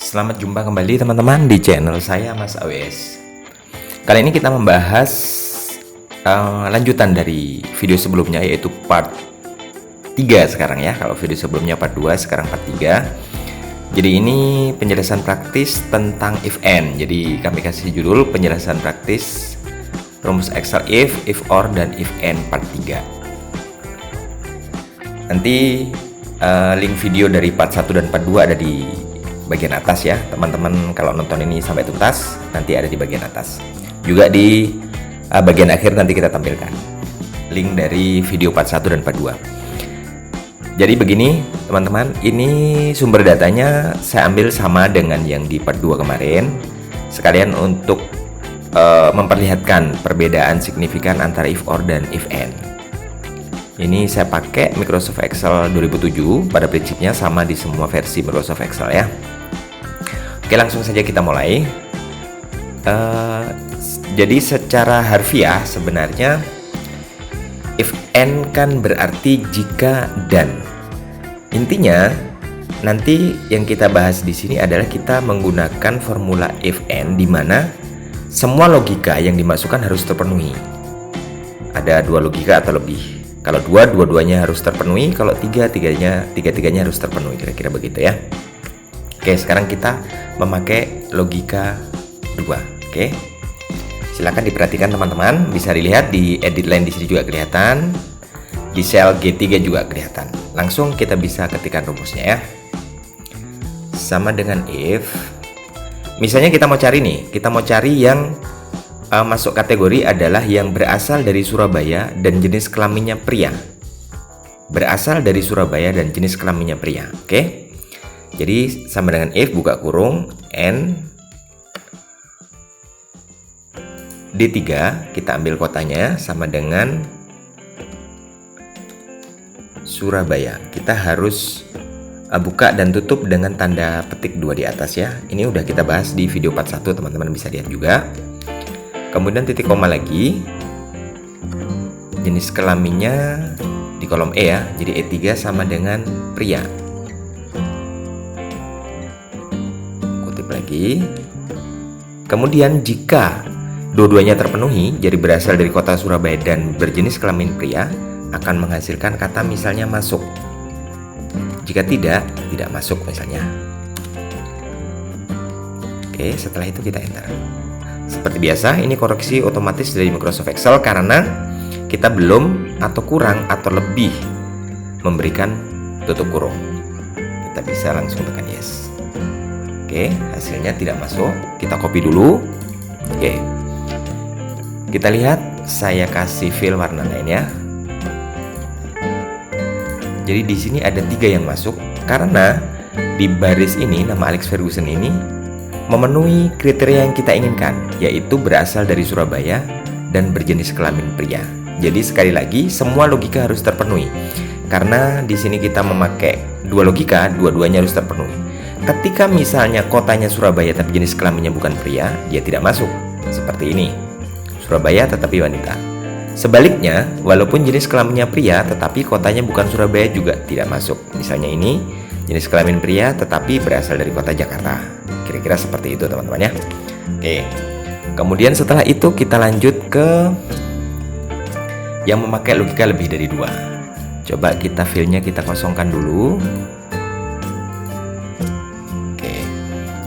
Selamat jumpa kembali teman-teman di channel saya Mas AWS. Kali ini kita membahas lanjutan dari video sebelumnya, yaitu part 3 sekarang ya. Kalau video sebelumnya part 2, sekarang part 3. Jadi ini penjelasan praktis tentang if and. Jadi kami kasih judul penjelasan praktis rumus Excel if or, dan if and part 3. Nanti link video dari part 1 dan part 2 ada di bagian atas ya teman-teman. Kalau nonton ini sampai tuntas, nanti ada di bagian atas. Juga di bagian akhir nanti kita tampilkan link dari video part 1 dan part 2. Jadi begini teman-teman, ini sumber datanya saya ambil sama dengan yang di part 2 kemarin, sekalian untuk memperlihatkan perbedaan signifikan antara if or dan if and. Ini saya pakai Microsoft Excel 2007, pada prinsipnya sama di semua versi Microsoft Excel ya. Oke, langsung saja kita mulai. Jadi secara harfiah sebenarnya if and kan berarti jika dan. Intinya nanti yang kita bahas di sini adalah kita menggunakan formula if and, di mana semua logika yang dimasukkan harus terpenuhi. Ada 2 logika atau lebih. Kalau 2, dua-duanya harus terpenuhi. Kalau 3, tiga-tiganya harus terpenuhi. Kira-kira begitu ya. Oke, sekarang kita memakai logika 2. Oke, silakan diperhatikan teman-teman. Bisa dilihat di edit line di sini juga kelihatan. Di sel G3 juga kelihatan. Langsung kita bisa ketikkan rumusnya ya. Sama dengan if. Misalnya kita mau cari nih. Kita mau cari yang masuk kategori adalah yang berasal dari Surabaya dan jenis kelaminnya pria. Berasal dari Surabaya dan jenis kelaminnya pria. Oke. Jadi sama dengan if buka kurung and D3, kita ambil kotanya sama dengan Surabaya. Kita harus buka dan tutup dengan tanda petik 2 di atas ya. Ini udah kita bahas di video part 1, teman-teman bisa lihat juga. Kemudian titik koma lagi, jenis kelaminnya di kolom E ya, jadi E3 sama dengan pria. Kutip lagi. Kemudian jika dua-duanya terpenuhi, jadi berasal dari kota Surabaya dan berjenis kelamin pria, akan menghasilkan kata misalnya masuk. Jika tidak masuk misalnya. Oke, setelah itu kita enter. Seperti biasa, ini koreksi otomatis dari Microsoft Excel karena kita belum atau kurang atau lebih memberikan tutup kurung. Kita bisa langsung tekan yes. Oke, hasilnya tidak masuk. Kita copy dulu. Oke, kita lihat, saya kasih fill warna lain ya. Jadi di sini ada 3 yang masuk karena di baris ini nama Alex Ferguson ini memenuhi kriteria yang kita inginkan, yaitu berasal dari Surabaya dan berjenis kelamin pria. Jadi sekali lagi semua logika harus terpenuhi. Karena di sini kita memakai 2 logika, dua-duanya harus terpenuhi. Ketika misalnya kotanya Surabaya tapi jenis kelaminnya bukan pria, dia tidak masuk. Seperti ini. Surabaya tetapi wanita. Sebaliknya, walaupun jenis kelaminnya pria tetapi kotanya bukan Surabaya juga tidak masuk. Misalnya ini, jenis kelamin pria tetapi berasal dari kota Jakarta. Kira-kira seperti itu teman-teman ya. Oke. Kemudian setelah itu kita lanjut ke yang memakai logika lebih dari 2. Coba kita fillnya kita kosongkan dulu. Oke.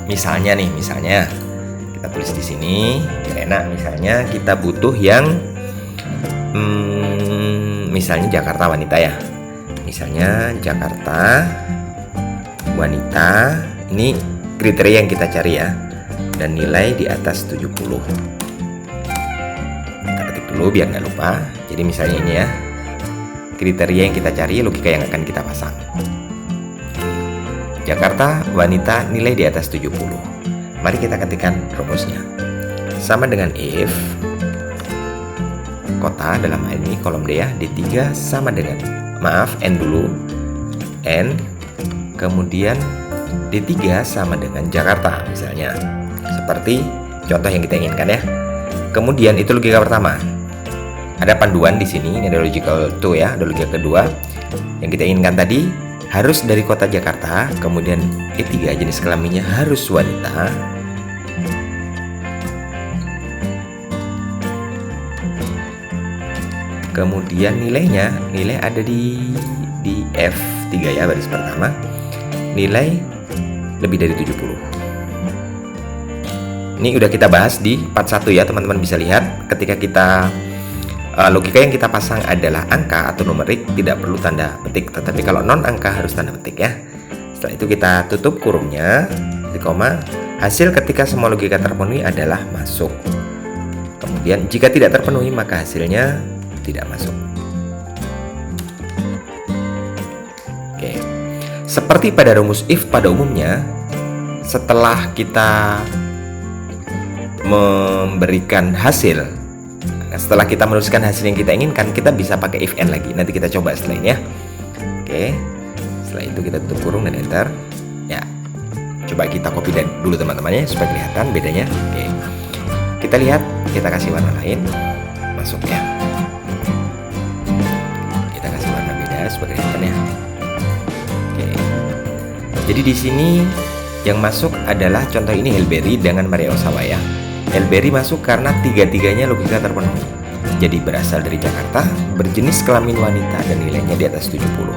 Misalnya kita tulis di sini biar enak. Misalnya kita butuh yang misalnya Jakarta wanita ya. Misalnya Jakarta wanita, ini kriteria yang kita cari ya, dan nilai di atas 70. Kita ketik dulu biar nggak lupa. Jadi misalnya ini ya, kriteria yang kita cari, logika yang akan kita pasang. Jakarta wanita nilai di atas 70. Mari kita ketikkan rumusnya. Sama dengan if kota dalam hal ini kolom D ya, D3 sama dengan, n dulu, n, kemudian D3 sama dengan Jakarta misalnya. Seperti contoh yang kita inginkan ya. Kemudian itu logika pertama. Ada panduan di sini, ini ada logical 2 ya, ada logika kedua. Yang kita inginkan tadi harus dari kota Jakarta, kemudian E3 jenis kelaminnya harus wanita. Kemudian nilai ada di F3 ya, baris pertama. Nilai lebih dari 70. Ini udah kita bahas di part 1 ya, teman-teman bisa lihat ketika kita logika yang kita pasang adalah angka atau numerik, tidak perlu tanda petik, tetapi kalau non angka harus tanda petik ya. Setelah itu kita tutup kurungnya, di koma. Hasil ketika semua logika terpenuhi adalah masuk. Kemudian jika tidak terpenuhi maka hasilnya tidak masuk. Oke. Seperti pada rumus if pada umumnya, setelah kita memberikan hasil, setelah kita menuliskan hasil yang kita inginkan, kita bisa pakai if and lagi. Nanti kita coba setelah ini ya. Oke. Setelah itu kita tutup kurung dan enter. Ya. Coba kita copy dan dulu teman-temannya supaya kelihatan bedanya. Oke. Kita lihat, kita kasih warna lain. Masuk ya. Kita kasih warna beda supaya kelihatan ya. Oke. Jadi di sini yang masuk adalah contoh ini Helberry dengan Maria Osawa ya. Helberry masuk karena tiga-tiganya logika terpenuhi. Jadi berasal dari Jakarta, berjenis kelamin wanita dan nilainya di atas 70.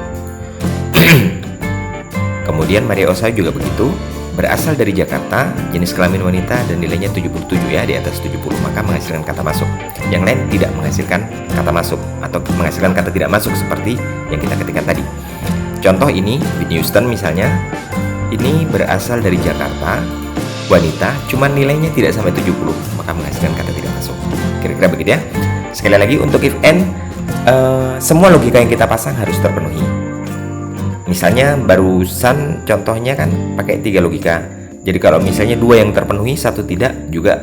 Kemudian Maria Osawa juga begitu, berasal dari Jakarta, jenis kelamin wanita dan nilainya 77 ya, di atas 70, maka menghasilkan kata masuk. Yang lain tidak menghasilkan kata masuk atau menghasilkan kata tidak masuk seperti yang kita ketikkan tadi. Contoh ini Whitney Houston misalnya, ini berasal dari Jakarta, wanita, cuman nilainya tidak sampai 70, maka menghasilkan kata tidak masuk. Kira-kira begitu ya. Sekali lagi untuk if and, semua logika yang kita pasang harus terpenuhi. Misalnya barusan contohnya kan pakai 3 logika. Jadi kalau misalnya 2 yang terpenuhi, 1 tidak, juga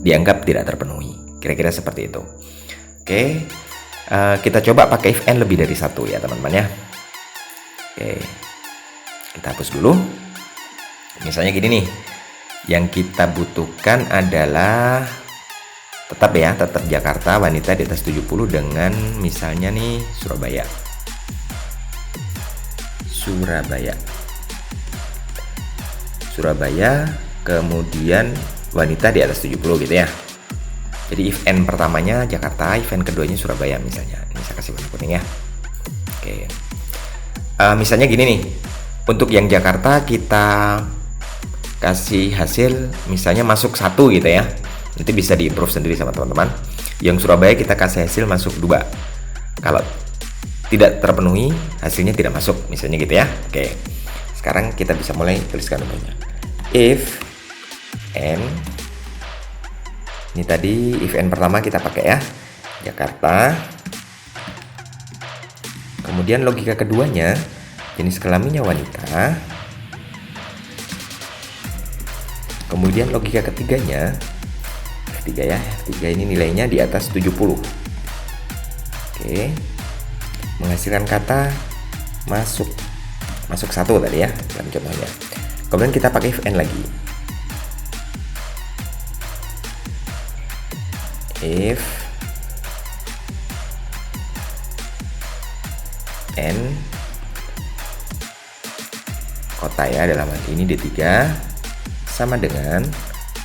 dianggap tidak terpenuhi. Kira-kira seperti itu. Oke, kita coba pakai if and lebih dari 1 ya teman-teman ya. Oke, kita hapus dulu. Misalnya gini nih, yang kita butuhkan adalah tetap Jakarta, wanita di atas 70 dengan misalnya nih Surabaya, kemudian wanita di atas 70 gitu ya. Jadi if and pertamanya Jakarta, if and keduanya Surabaya misalnya. Ini saya kasih warna kuning ya. Oke. Misalnya gini nih, untuk yang Jakarta kita kasih hasil misalnya masuk 1 gitu ya. Nanti bisa di-improve sendiri sama teman-teman. Yang Surabaya kita kasih hasil masuk 2. Kalau tidak terpenuhi, hasilnya tidak masuk misalnya gitu ya. Oke. Sekarang kita bisa mulai tuliskan namanya. If and, ini tadi if and pertama kita pakai ya, Jakarta. Kemudian logika keduanya, jenis kelaminnya wanita. Kemudian logika ketiganya, F3 ya, F3 ini nilainya di atas 70. Oke. Menghasilkan kata masuk 1 tadi ya, dalam contohnya. Kemudian kita pakai if and lagi. If and kota ya, dalam hal ini D3 sama dengan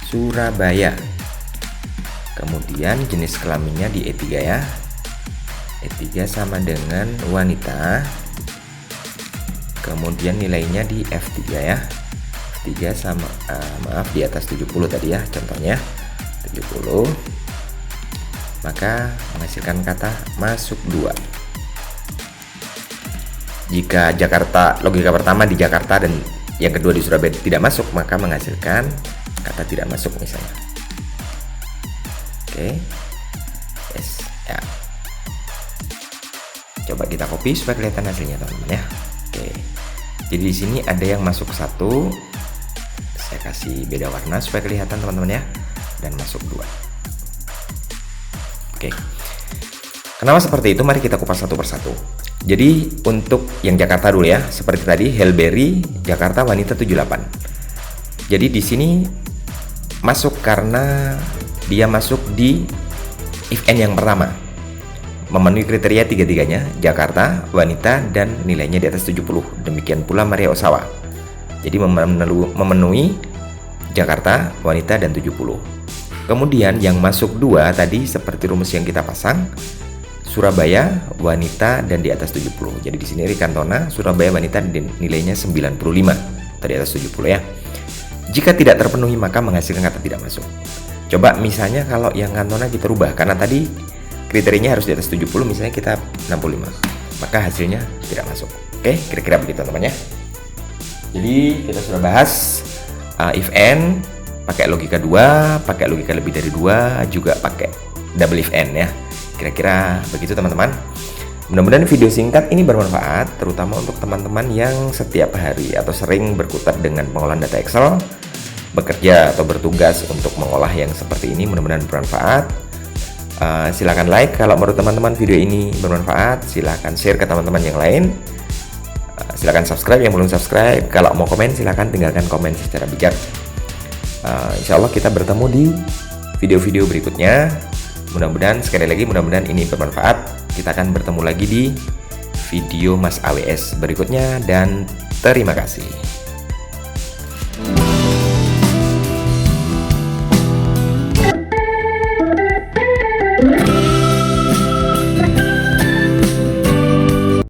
Surabaya. Kemudian jenis kelaminnya di E3 ya. E3 sama dengan wanita. Kemudian nilainya di F3 ya. F3 sama di atas 70 tadi ya, contohnya 70. Maka menghasilkan kata masuk 2. Jika Jakarta, logika pertama di Jakarta dan yang kedua di Surabaya tidak masuk, maka menghasilkan kata tidak masuk misalnya. Oke. Yes, ya. Coba kita copy supaya kelihatan hasilnya teman-teman ya. Oke. Jadi di sini ada yang masuk 1. Saya kasih beda warna supaya kelihatan teman-teman ya. Dan masuk 2. Oke. Kenapa seperti itu? Mari kita kupas satu persatu. Jadi untuk yang Jakarta dulu ya, seperti tadi Helberry Jakarta wanita 78. Jadi di sini masuk karena dia masuk di if and yang pertama. memenuhi kriteria tiga-tiganya, Jakarta, wanita, dan nilainya di atas 70. Demikian pula Maria Ozawa. Jadi memenuhi Jakarta, wanita, dan 70. Kemudian yang masuk 2 tadi seperti rumus yang kita pasang, Surabaya, wanita, dan di atas 70. Jadi di sini Cantona, Surabaya, wanita, nilainya 95 atau di atas 70 ya. Jika tidak terpenuhi maka menghasilkan kata tidak masuk. Coba misalnya kalau yang Cantona kita rubah, karena tadi kriterianya harus di atas 70, misalnya kita 65, maka hasilnya tidak masuk. Oke, kira-kira begitu teman-teman ya. Jadi kita sudah bahas if and, pakai logika 2, pakai logika lebih dari 2, juga pakai double if and ya. Kira-kira begitu teman-teman. Mudah-mudahan video singkat ini bermanfaat, terutama untuk teman-teman yang setiap hari atau sering berkutat dengan pengolahan data Excel, bekerja atau bertugas untuk mengolah yang seperti ini. Mudah-mudahan bermanfaat. Silakan like kalau menurut teman-teman video ini bermanfaat, silakan share ke teman-teman yang lain. Silakan subscribe yang belum subscribe. Kalau mau komen silakan tinggalkan komen secara bijak. Insya Allah kita bertemu di video-video berikutnya. Mudah-mudahan sekali lagi mudah-mudahan ini bermanfaat. Kita akan bertemu lagi di video Mas AWS berikutnya dan terima kasih.